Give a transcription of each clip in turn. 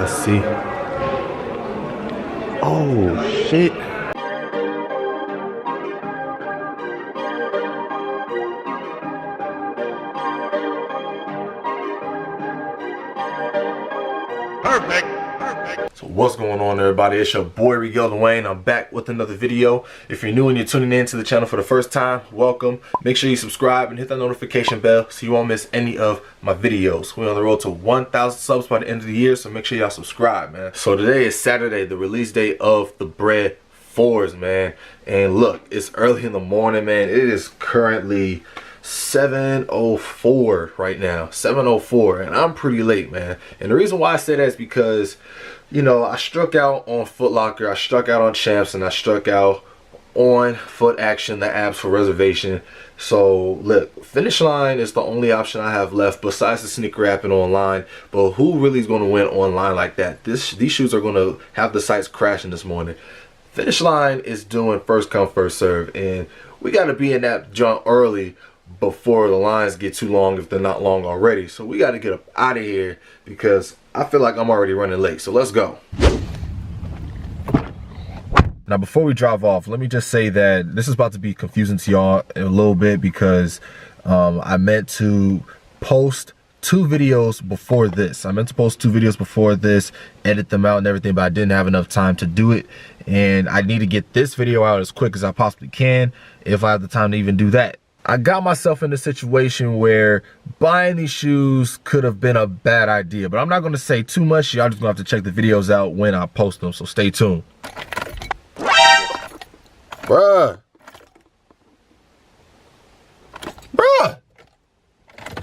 Let's see. Oh shit. Perfect. So what's going on, everybody? It's your boy Regal Wayne. I'm back with another video. If you're new and you're tuning in to the channel for the first time, welcome. Make sure you subscribe and hit that notification bell so you won't miss any of my videos. We're on the road to 1,000 subs by the end of the year, so make sure y'all subscribe, man. So today is Saturday, the release date of the Bred 4s, man. And look, it's early in the morning, man. It is currently 7:04 right now, 7:04, and I'm pretty late, man. And the reason why I say that is because, you know, I struck out on Foot Locker, I struck out on Champs, and I struck out on Foot Action, the apps for reservation. So look, Finish Line is the only option I have left besides the sneaker app and online. But who really is going to win online like that? These shoes are going to have the sites crashing this morning. Finish Line is doing first come first serve, and we got to be in that jump early before the lines get too long, if they're not long already. So we got to get up out of here because I feel like I'm already running late. So let's go. Now before we drive off, let me just say that this is about to be confusing to y'all a little bit because I meant to post two videos before this. Edit them out and everything, but I didn't have enough time to do it. And I need to get this video out as quick as I possibly can if I have the time to even do that. I got myself in a situation where buying these shoes could have been a bad idea, but I'm not going to say too much. Y'all just going to have to check the videos out when I post them, so stay tuned. Bruh.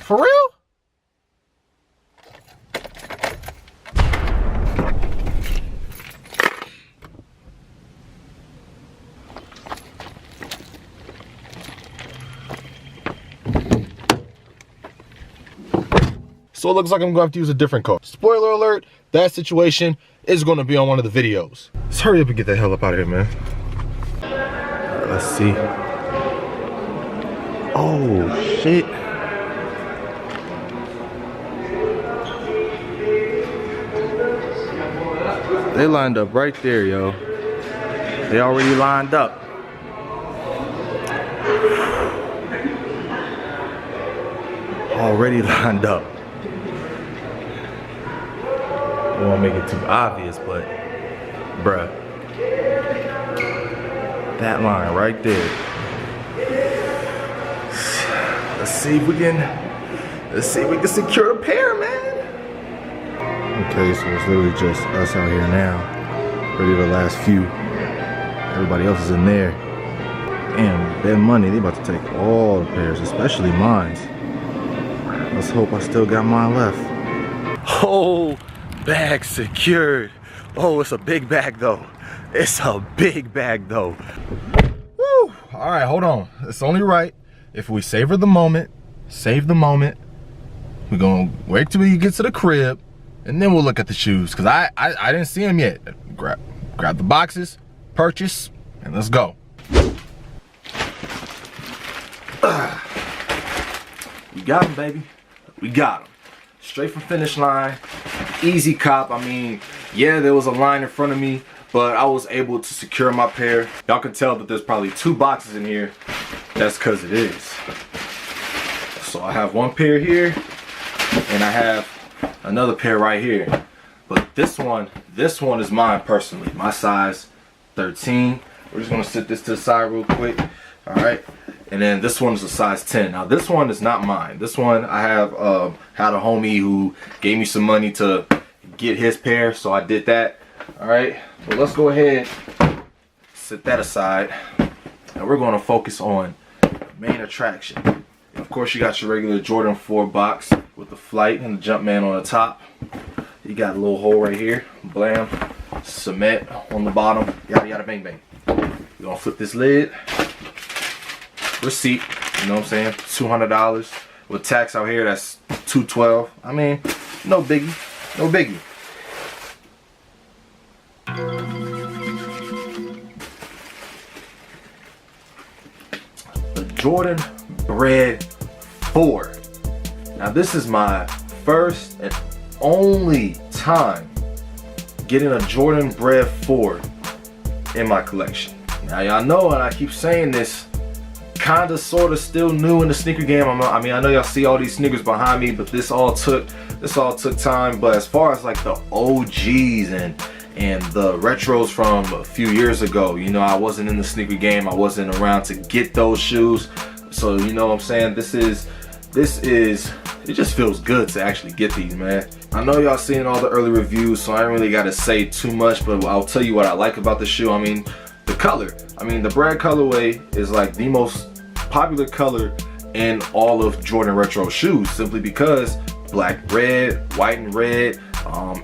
For real? So it looks like I'm going to have to use a different code. Spoiler alert, that situation is going to be on one of the videos. Let's hurry up and get the hell up out of here, man. Right, let's see. Oh, shit. They lined up right there, yo. They already lined up. Already lined up. I don't want to make it too obvious, but bruh, that line right there. Let's see if we can secure the pair, man. Okay, so it's literally just us out here now. Ready the last few. Everybody else is in there. Damn, that money, they about to take all the pairs, especially mine. Let's hope I still got mine left. Oh, bag secured. Oh, it's a big bag though. It's a big bag though. Woo! All right, hold on. It's only right if we savor the moment, save the moment. We're gonna wait till we get to the crib, and then we'll look at the shoes. Cause I didn't see them yet. Grab the boxes, purchase, and let's go. We got them, baby. We got them. Straight from Finish Line. Easy cop. I mean, yeah, there was a line in front of me, but I was able to secure my pair. Y'all can tell that there's probably two boxes in here. That's because it is. So I have one pair here, and I have another pair right here. But this one is mine personally. My size 13. We're just gonna sit this to the side real quick. All right. And then this one is a size 10. Now this one is not mine. This one I have had a homie who gave me some money to get his pair, so I did that. All right, but let's go ahead, set that aside, and we're going to focus on main attraction. Of course, you got your regular Jordan 4 box with the flight and the Jumpman on the top. You got a little hole right here, blam, cement on the bottom, yada yada bang bang. We're gonna flip this lid. Receipt, you know what I'm saying? $200 with tax out here. That's $212. I mean, no biggie, no biggie. The Jordan Bred 4. Now this is my first and only time getting a Jordan Bred 4 in my collection. Now y'all know, and I keep saying this, kinda sorta still new in the sneaker game. I mean, I know y'all see all these sneakers behind me, but this all took time. But as far as like the OGs and the retros from a few years ago, you know, I wasn't in the sneaker game. I wasn't around to get those shoes. So you know what I'm saying? This is it just feels good to actually get these, man. I know y'all seen all the early reviews, so I ain't really gotta say too much, but I'll tell you what I like about the shoe. I mean, the color. I mean, the Bred colorway is like the most popular color in all of Jordan retro shoes, simply because black, red, white and red,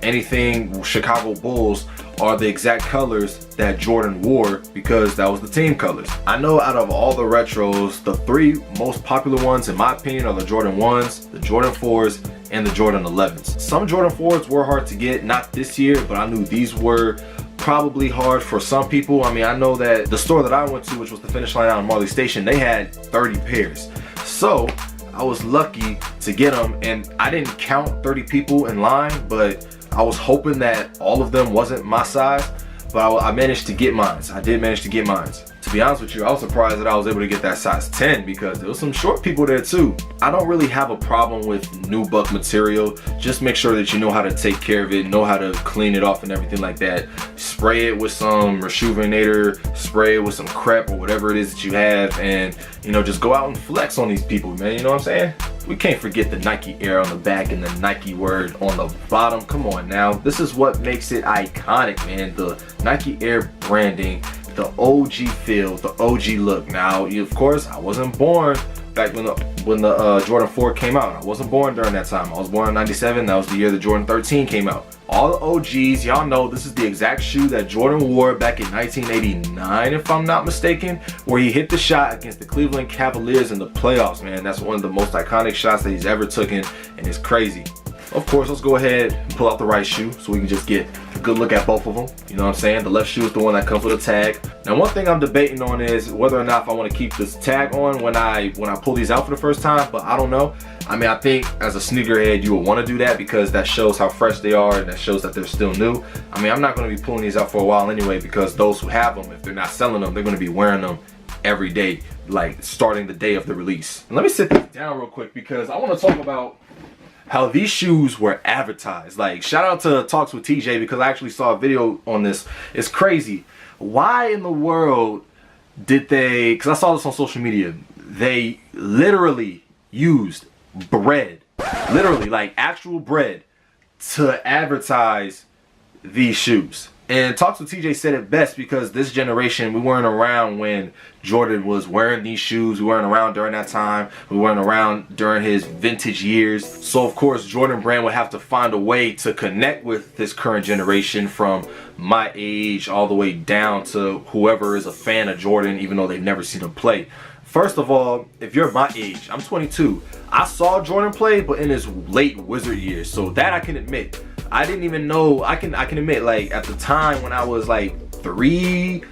anything Chicago Bulls are the exact colors that Jordan wore because that was the team colors. I know out of all the retros, the three most popular ones in my opinion are the Jordan 1s, the Jordan 4s, and the Jordan 11s. Some Jordan 4s were hard to get, not this year, but I knew these were probably hard for some people. I mean, I know that the store that I went to, which was the Finish Line out in Marley Station, they had 30 pairs. So I was lucky to get them, and I didn't count 30 people in line, but I was hoping that all of them wasn't my size, but I managed to get mine. I did manage to get mine. To be honest with you, I was surprised that I was able to get that size 10 because there was some short people there too. I don't really have a problem with nubuck material. Just make sure that you know how to take care of it, know how to clean it off and everything like that. Spray it with some rejuvenator, spray it with some crepe or whatever it is that you have, and you know, just go out and flex on these people, man. You know what I'm saying? We can't forget the Nike Air on the back and the Nike word on the bottom. Come on now. This is what makes it iconic, man. The Nike Air branding, the OG feel, the OG look. Now, of course, I wasn't born back when the Jordan 4 came out. I wasn't born during that time. I was born in '97. That was the year the Jordan 13 came out. All the OGs, y'all know this is the exact shoe that Jordan wore back in 1989, if I'm not mistaken, where he hit the shot against the Cleveland Cavaliers in the playoffs, man. That's one of the most iconic shots that he's ever taken, and it's crazy. Of course, let's go ahead and pull out the right shoe so we can just get a good look at both of them. You know what I'm saying? The left shoe is the one that comes with a tag. Now, one thing I'm debating on is whether or not if I want to keep this tag on when I pull these out for the first time, but I don't know. I mean, I think as a sneakerhead, you will want to do that because that shows how fresh they are and that shows that they're still new. I mean, I'm not going to be pulling these out for a while anyway because those who have them, if they're not selling them, they're going to be wearing them every day, like starting the day of the release. And let me sit this down real quick because I want to talk about how these shoes were advertised. Like, shout out to Talks with TJ because I actually saw a video on this. It's crazy. Why in the world did they, because I saw this on social media, they literally used Bred, literally like actual Bred, to advertise these shoes. And Talks with TJ said it best because this generation, we weren't around when Jordan was wearing these shoes. We weren't around during that time. We weren't around during his vintage years. So of course, Jordan Brand would have to find a way to connect with this current generation from my age all the way down to whoever is a fan of Jordan, even though they've never seen him play. First of all, if you're my age, I'm 22. I saw Jordan play, but in his late Wizard years. So that I can admit. I didn't even know, I can admit, like at the time when I was like 2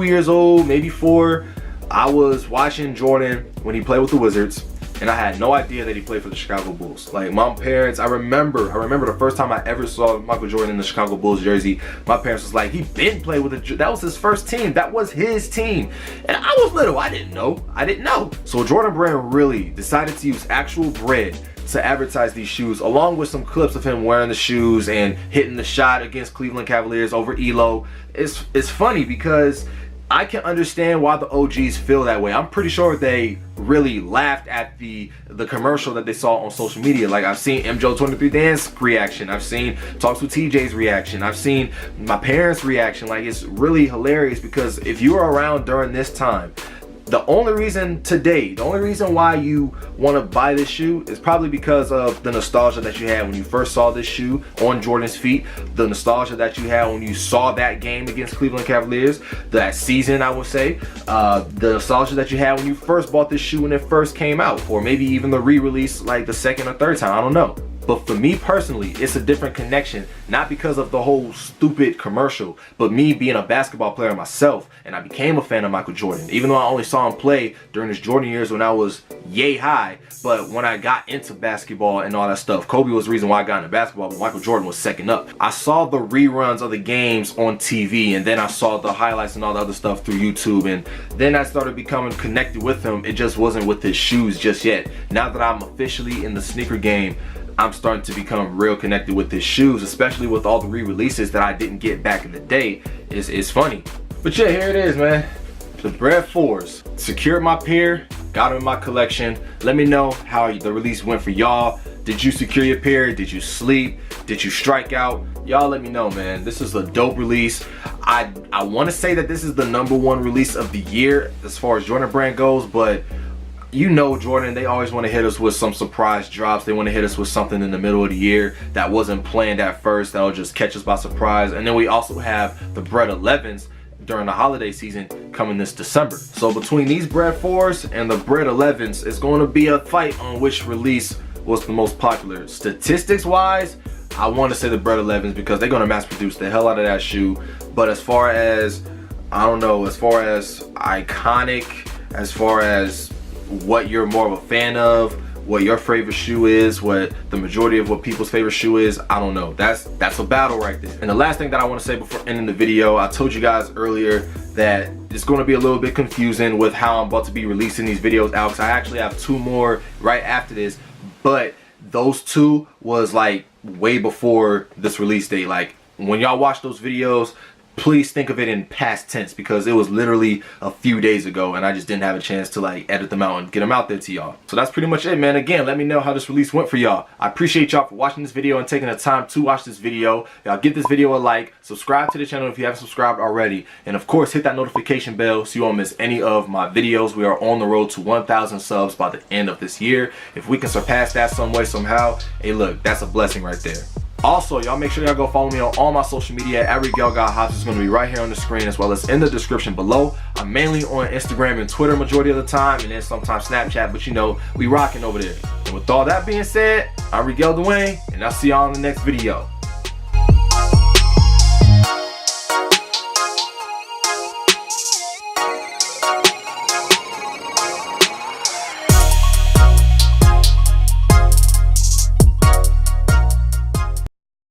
years old, maybe 4, I was watching Jordan when he played with the Wizards, and I had no idea that he played for the Chicago Bulls. Like my parents, I remember the first time I ever saw Michael Jordan in the Chicago Bulls jersey, my parents was like, he been played with that was his first team, that was his team. And I was little, I didn't know. So Jordan Brand really decided to use actual Bred to advertise these shoes, along with some clips of him wearing the shoes and hitting the shot against Cleveland Cavaliers over Elo. It's funny because I can understand why the OGs feel that way. I'm pretty sure they really laughed at the commercial that they saw on social media. Like I've seen MJ23 Dan's reaction, I've seen Talks with TJ's reaction, I've seen my parents' reaction. Like it's really hilarious because if you were around during this time, the only reason why you want to buy this shoe is probably because of the nostalgia that you had when you first saw this shoe on Jordan's feet, the nostalgia that you had when you saw that game against Cleveland Cavaliers, that season I would say, the nostalgia that you had when you first bought this shoe when it first came out, or maybe even the re-release like the second or third time, I don't know. But for me personally, it's a different connection, not because of the whole stupid commercial, but me being a basketball player myself, and I became a fan of Michael Jordan, even though I only saw him play during his Jordan years when I was yay high. But when I got into basketball and all that stuff, Kobe was the reason why I got into basketball, but Michael Jordan was second up. I saw the reruns of the games on TV, and then I saw the highlights and all the other stuff through YouTube, and then I started becoming connected with him. It just wasn't with his shoes just yet. Now that I'm officially in the sneaker game, I'm starting to become real connected with his shoes, especially with all the re-releases that I didn't get back in the day. It's funny. But yeah, here it is, man. The Bred 4s. Secured my pair, got them in my collection. Let me know how the release went for y'all. Did you secure your pair? Did you sleep? Did you strike out? Y'all let me know, man. This is a dope release. I want to say that this is the #1 release of the year as far as Jordan Brand goes, but you know Jordan, they always want to hit us with some surprise drops. They want to hit us with something in the middle of the year that wasn't planned at first, that'll just catch us by surprise. And then we also have the Bred 11s during the holiday season coming this December. So between these Bred 4s and the Bred 11s, it's going to be a fight on which release was the most popular. Statistics wise, I want to say the Bred 11s because they're going to mass produce the hell out of that shoe. But as far as, I don't know, as far as iconic, as far as what you're more of a fan of, what your favorite shoe is, what the majority of what people's favorite shoe is, I don't know. That's a battle right there. And the last thing that I want to say before ending the video, I told you guys earlier that it's going to be a little bit confusing with how I'm about to be releasing these videos out, because I actually have 2 more right after this, but those 2 was like way before this release date. Like when y'all watch those videos, please think of it in past tense because it was literally a few days ago and I just didn't have a chance to like edit them out and get them out there to y'all. So that's pretty much it, man. Again, let me know how this release went for y'all. I appreciate y'all for watching this video and taking the time to watch this video. Y'all give this video a like, subscribe to the channel if you haven't subscribed already, and of course hit that notification bell so you won't miss any of my videos. We are on the road to 1,000 subs by the end of this year. If we can surpass that some way, somehow, hey look, that's a blessing right there. Also, y'all make sure y'all go follow me on all my social media at RigelGotHops. It's going to be right here on the screen as well as in the description below. I'm mainly on Instagram and Twitter majority of the time, and then sometimes Snapchat, but you know, we rocking over there. And with all that being said, I'm Rigel Dwayne, and I'll see y'all in the next video.